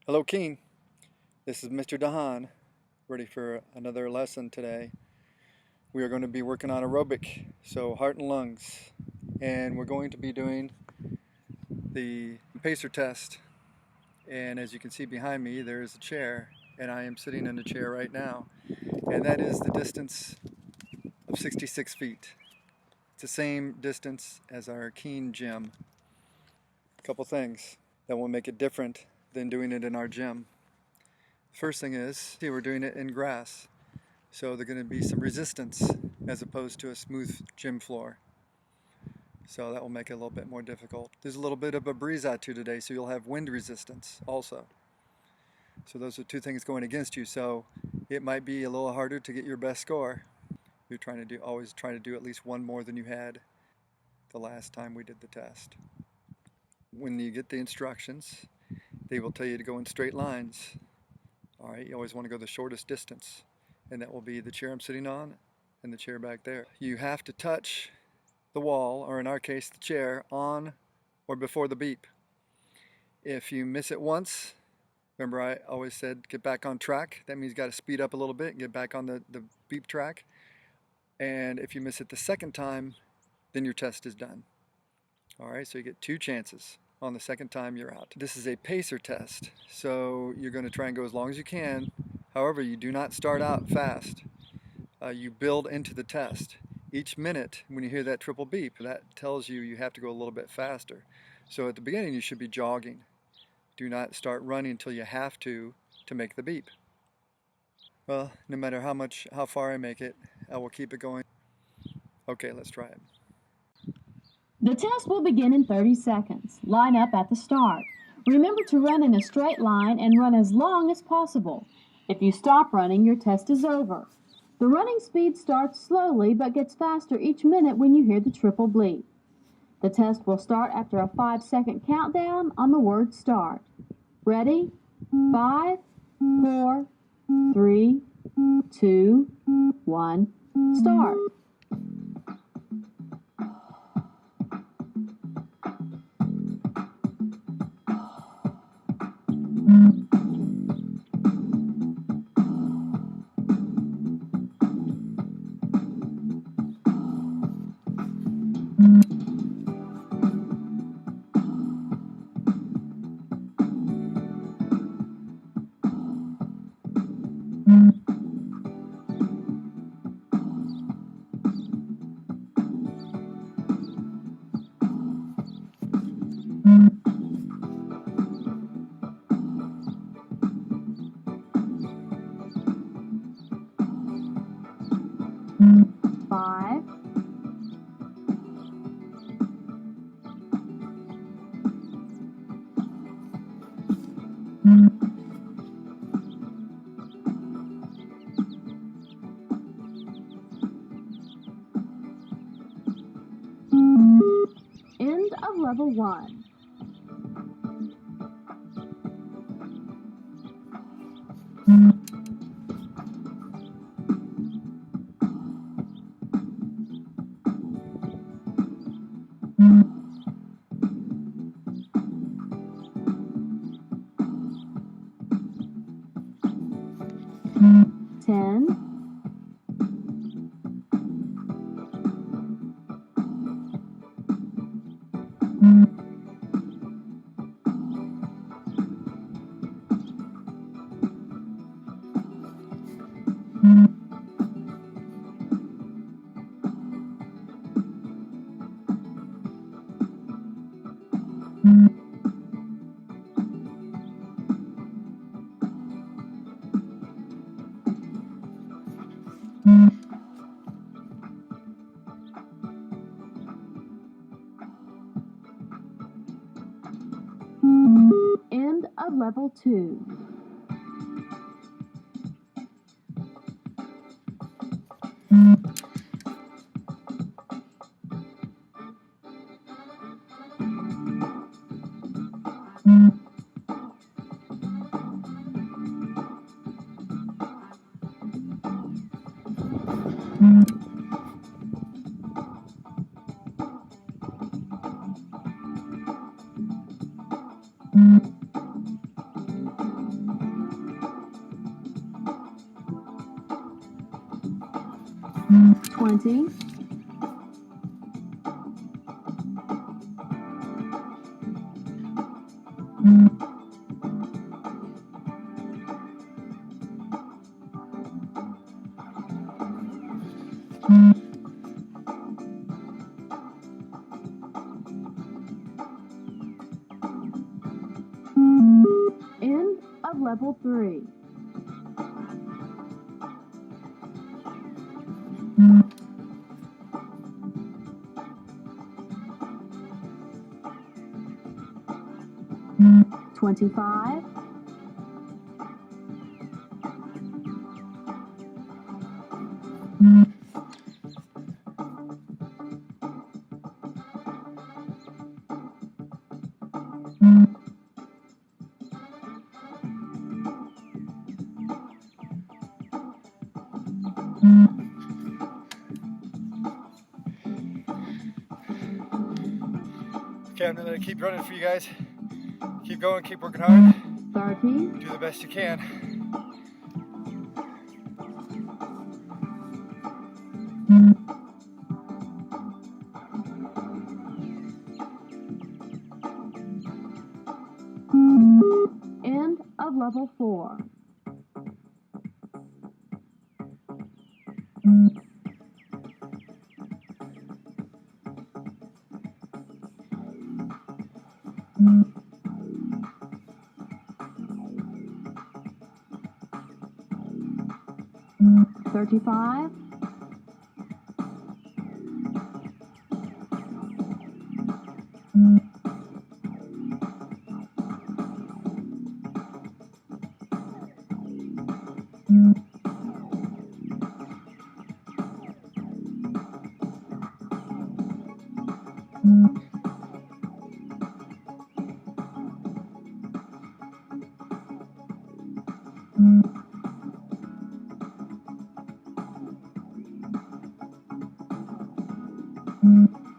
Hello, Kean. This is Mr. Dahan, ready for another lesson today. We are going to be working on aerobic, so heart and lungs, and we're going to be doing the pacer test. And as you can see behind me, there is a chair, and I am sitting in the chair right now, and that is the distance of 66 feet. It's the same distance as our Kean gym. A couple things that will make it different than doing it in our gym. First thing is, see, we're doing it in grass, so there's going to be some resistance as opposed to a smooth gym floor. So that will make it a little bit more difficult. There's a little bit of a breeze out to today, so you'll have wind resistance also. So those are two things going against you, so it might be a little harder to get your best score. You're always trying to do at least one more than you had the last time we did the test. When you get the instructions, they will tell you to go in straight lines. All right, you always want to go the shortest distance, and that will be the chair I'm sitting on and the chair back there. You have to touch the wall, or in our case the chair, on or before the beep. If you miss it once, remember I always said get back on track. That means you got to speed up a little bit and get back on the beep track. And if you miss it the second time, then your test is done. All right, so you get 2 chances. On the second time, you're out. This is a pacer test, so you're going to try and go as long as you can. However, you do not start out fast. You build into the test. Each minute, when you hear that triple beep, that tells you you have to go a little bit faster. So at the beginning, you should be jogging. Do not start running until you have to make the beep. Well, no matter how far I make it, I will keep it going. Okay, let's try it. The test will begin in 30 seconds. Line up at the start. Remember to run in a straight line and run as long as possible. If you stop running, your test is over. The running speed starts slowly but gets faster each minute when you hear the triple bleep. The test will start after a 5-second countdown on the word start. Ready? 5, 4, 3, 2, 1, start. Five, end of level 1. Ten, end of level 2. 20, end of level 3. Mm. 25, Okay, I'm gonna keep running for you guys. Keep going, keep working hard. 30, Do the best you can. 4. End of level 4. 35,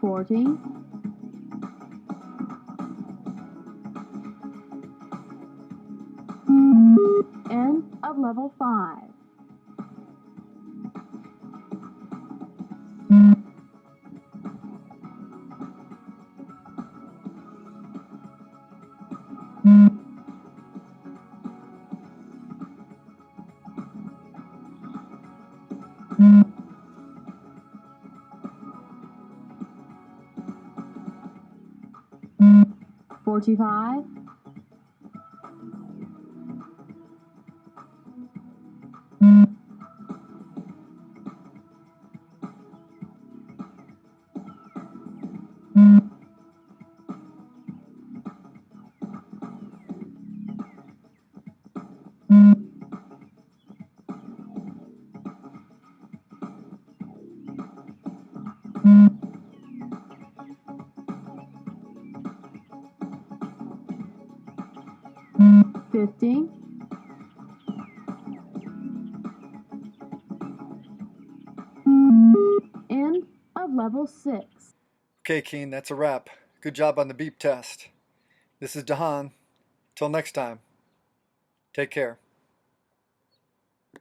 40, 40. End of level 5. 45, 50, end of level 6. Okay, Kean, that's a wrap. Good job on the beep test. This is Dahan. Till next time, take care.